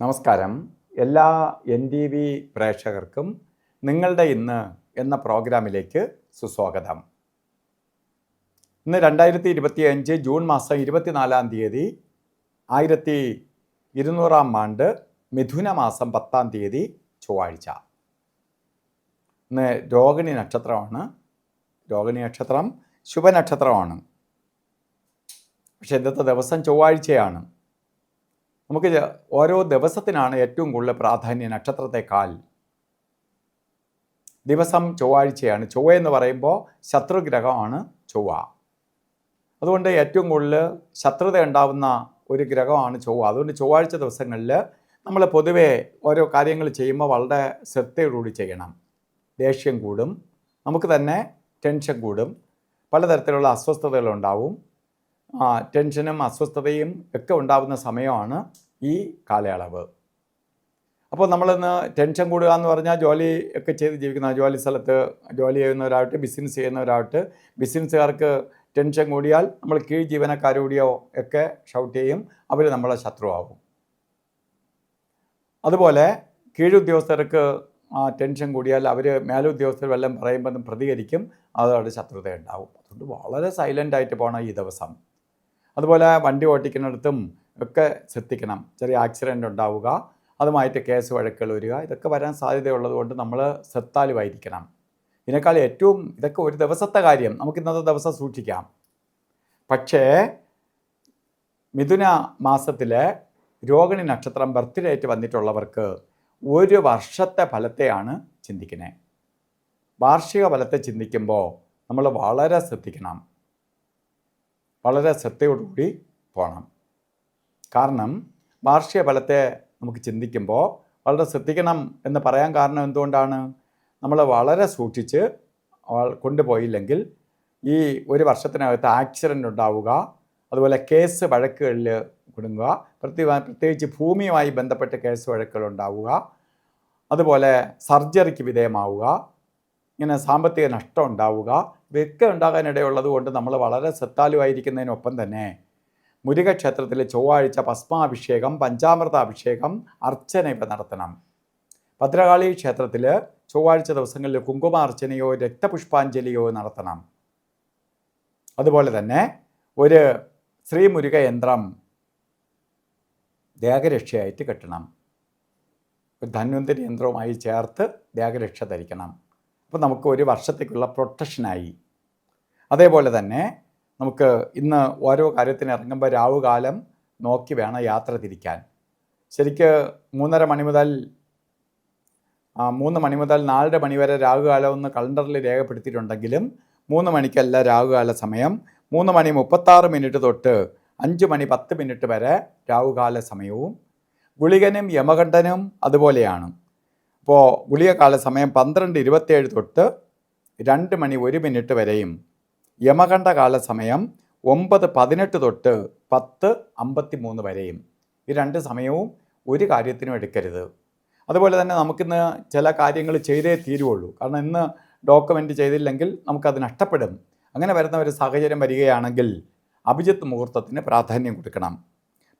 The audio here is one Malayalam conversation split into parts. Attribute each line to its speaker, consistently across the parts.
Speaker 1: നമസ്കാരം. എല്ലാ NTV പ്രേക്ഷകർക്കും നിങ്ങളുടെ ഇന്ന് എന്ന പ്രോഗ്രാമിലേക്ക് സുസ്വാഗതം. ഇന്ന് 2025 ജൂൺ മാസം 24-ാം തീയതി 1200-ാം ആണ്ട് മിഥുന മാസം 10-ാം തീയതി ചൊവ്വാഴ്ച. ഇന്ന് രോഹിണി നക്ഷത്രമാണ്. രോഹിണി നക്ഷത്രം ശുഭനക്ഷത്രമാണ്. പക്ഷെ ഇന്നത്തെ ദിവസം ചൊവ്വാഴ്ചയാണ്. നമുക്ക് ഓരോ ദിവസത്തിനാണ് ഏറ്റവും കൂടുതൽ പ്രാധാന്യം നക്ഷത്രത്തെക്കാൾ. ദിവസം ചൊവ്വാഴ്ചയാണ്. ചൊവ്വ എന്ന് പറയുമ്പോൾ ശത്രുഗ്രഹമാണ് ചൊവ്വ. അതുകൊണ്ട് ഏറ്റവും കൂടുതൽ ശത്രുത ഉണ്ടാവുന്ന ഒരു ഗ്രഹമാണ് ചൊവ്വ. അതുകൊണ്ട് ചൊവ്വാഴ്ച ദിവസങ്ങളിൽ നമ്മൾ പൊതുവെ ഓരോ കാര്യങ്ങൾ ചെയ്യുമ്പോൾ വളരെ ശ്രദ്ധയോടുകൂടി ചെയ്യണം. ദേഷ്യം കൂടും, നമുക്ക് തന്നെ ടെൻഷൻ കൂടും, പലതരത്തിലുള്ള അസ്വസ്ഥതകളുണ്ടാവും. ടെൻഷനും അസ്വസ്ഥതയും ഒക്കെ ഉണ്ടാകുന്ന സമയമാണ് ഈ കാലയളവ്. അപ്പോൾ നമ്മളിന്ന് ടെൻഷൻ കൂടുക എന്ന് പറഞ്ഞാൽ ജോലി ഒക്കെ ചെയ്ത് ജീവിക്കുന്ന ജോലി സ്ഥലത്ത് ജോലി ചെയ്യുന്നവരാവട്ടെ, ബിസിനസ് ചെയ്യുന്നവരാവട്ടെ, ബിസിനസ്സുകാർക്ക് ടെൻഷൻ കൂടിയാൽ നമ്മൾ കീഴ് ജീവനക്കാരോടിയോ ഒക്കെ ഷൗട്ട് ചെയ്യും, അവർ നമ്മളെ ശത്രുവാകും. അതുപോലെ കീഴുദ്യോഗസ്ഥർക്ക് ടെൻഷൻ കൂടിയാൽ അവർ മേലുദ്യോഗസ്ഥർ വല്ലതും പറയുമ്പോൾ പ്രതികരിക്കും, അതോടെ ശത്രുത ഉണ്ടാവും. അതുകൊണ്ട് വളരെ സൈലൻ്റായിട്ട് പോകണം ഈ ദിവസം. അതുപോലെ വണ്ടി ഓടിക്കുന്നിടത്തും ഒക്കെ ശ്രദ്ധിക്കണം. ചെറിയ ആക്സിഡൻ്റ് ഉണ്ടാവുക, അതുമായിട്ട് കേസ് വഴക്കുകൾ വരിക, ഇതൊക്കെ വരാൻ സാധ്യതയുള്ളത് കൊണ്ട് നമ്മൾ ശ്രദ്ധാലുവായിരിക്കണം. ഇതിനേക്കാൾ ഏറ്റവും ഇതൊക്കെ ഒരു ദിവസത്തെ കാര്യം, നമുക്ക് ഇന്നത്തെ ദിവസം സൂക്ഷിക്കാം. പക്ഷേ മിഥുന മാസത്തിലെ രോഹിണി നക്ഷത്രം ബർത്ത് ഡേറ്റ് വന്നിട്ടുള്ളവർക്ക് ഒരു വർഷത്തെ ഫലത്തെയാണ് ചിന്തിക്കുന്നത്. വാർഷിക ഫലത്തെ ചിന്തിക്കുമ്പോൾ നമ്മൾ വളരെ ശ്രദ്ധിക്കണം, വളരെ ശ്രദ്ധയോടുകൂടി പോകണം. കാരണം വാർഷിക ഫലത്തെ നമുക്ക് ചിന്തിക്കുമ്പോൾ വളരെ ശ്രദ്ധിക്കണം എന്ന് പറയാൻ കാരണം എന്തുകൊണ്ടാണ്? നമ്മൾ വളരെ സൂക്ഷിച്ച് കൊണ്ടുപോയില്ലെങ്കിൽ ഈ ഒരു വർഷത്തിനകത്ത് ആക്സിഡൻ്റ് ഉണ്ടാവുക, അതുപോലെ കേസ് വഴക്കുകളിൽ കുടുങ്ങുക, പ്രത്യേകിച്ച് ഭൂമിയുമായി ബന്ധപ്പെട്ട് കേസ് വഴക്കുകൾ ഉണ്ടാവുക, അതുപോലെ സർജറിക്ക് വിധേയമാവുക, ഇങ്ങനെ സാമ്പത്തിക നഷ്ടം ഉണ്ടാവുക, ഇവയൊക്കെ ഉണ്ടാകാനിടയുള്ളത് കൊണ്ട് നമ്മൾ വളരെ ശ്രദ്ധാലുവായിരിക്കുന്നതിനൊപ്പം തന്നെ മുരുകക്ഷേത്രത്തിൽ ചൊവ്വാഴ്ച ഭസ്മാഭിഷേകം, പഞ്ചാമൃത അഭിഷേകം, അർച്ചന ഇവ നടത്തണം. ഭദ്രകാളി ക്ഷേത്രത്തിൽ ചൊവ്വാഴ്ച ദിവസങ്ങളിൽ കുങ്കുമാർച്ചനയോ രക്തപുഷ്പാഞ്ജലിയോ നടത്തണം. അതുപോലെ തന്നെ ഒരു ശ്രീമുരുക യന്ത്രം ദേഹരക്ഷയായിട്ട് കെട്ടണം. ഒരു ധന്വന്തരി യന്ത്രവുമായി ചേർത്ത് ദേഹരക്ഷ ധരിക്കണം. അപ്പോൾ നമുക്ക് ഒരു വർഷത്തേക്കുള്ള പ്രൊട്ടക്ഷനായി. അതേപോലെ തന്നെ നമുക്ക് ഇന്ന് ഓരോ കാര്യത്തിന് ഇറങ്ങുമ്പോൾ രാവുകാലം നോക്കി വേണം യാത്ര തിരിക്കാൻ. ശരിക്ക് 3:30 മണി മുതൽ 3 മണി മുതൽ 4 മണി വരെ രാവുകാലം ഒന്ന് കലണ്ടറിൽ രേഖപ്പെടുത്തിയിട്ടുണ്ടെങ്കിലും 3 മണിക്കല്ല രാവുകാല സമയം. 3 മണി 36 മിനിറ്റ് തൊട്ട് 5 മണി 10 മിനിറ്റ് വരെ രാവുകാല സമയവും. ഗുളികനും യമകണ്ഠനും അതുപോലെയാണ്. അപ്പോൾ ഗുളികകാല സമയം 12:27 തൊട്ട് 2 മണി 1 മിനിറ്റ് വരെയും, യമകണ്ഠകാല സമയം 9:18 തൊട്ട് 10:53 വരെയും. ഈ 2 സമയവും ഒരു കാര്യത്തിനും എടുക്കരുത്. അതുപോലെ തന്നെ നമുക്കിന്ന് ചില കാര്യങ്ങൾ ചെയ്തേ തീരുള്ളൂ. കാരണം ഇന്ന് ഡോക്യുമെൻ്റ് ചെയ്തില്ലെങ്കിൽ നമുക്കത് നഷ്ടപ്പെടും. അങ്ങനെ വരുന്ന ഒരു സാഹചര്യം വരികയാണെങ്കിൽ അഭിജിത്ത് മുഹൂർത്തത്തിന് പ്രാധാന്യം കൊടുക്കണം.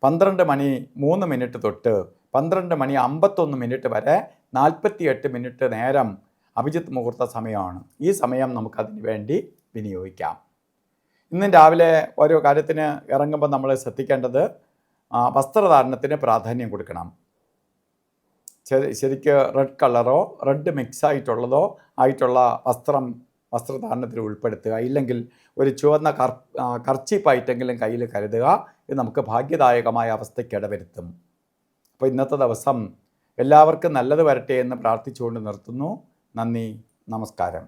Speaker 1: 12 മണി 3 മിനിറ്റ് തൊട്ട് 12 മണി 51 മിനിറ്റ് വരെ 48 മിനിറ്റ് നേരം അഭിജിത്ത് മുഹൂർത്ത സമയമാണ്. ഈ സമയം നമുക്കതിന് വേണ്ടി വിനിയോഗിക്കാം. ഇന്നും രാവിലെ ഓരോ കാര്യത്തിന് ഇറങ്ങുമ്പോൾ നമ്മൾ ശ്രദ്ധിക്കേണ്ടത് വസ്ത്രധാരണത്തിന് പ്രാധാന്യം കൊടുക്കണം. ശരിക്ക് റെഡ് കളറോ റെഡ് മിക്സ് ആയിട്ടുള്ള വസ്ത്രധാരണത്തിൽ ഉൾപ്പെടുത്തുക. ഇല്ലെങ്കിൽ ഒരു ചുവന്ന കർച്ചീപ്പായിട്ടെങ്കിലും കയ്യിൽ കരുതുക. ഇത് നമുക്ക് ഭാഗ്യദായകമായ അവസ്ഥയ്ക്ക് ഇടവരുത്തും. അപ്പോൾ ഇന്നത്തെ ദിവസം എല്ലാവർക്കും നല്ലത് വരട്ടെ എന്ന് പ്രാർത്ഥിച്ചുകൊണ്ട് നിർത്തുന്നു. നന്ദി, നമസ്കാരം.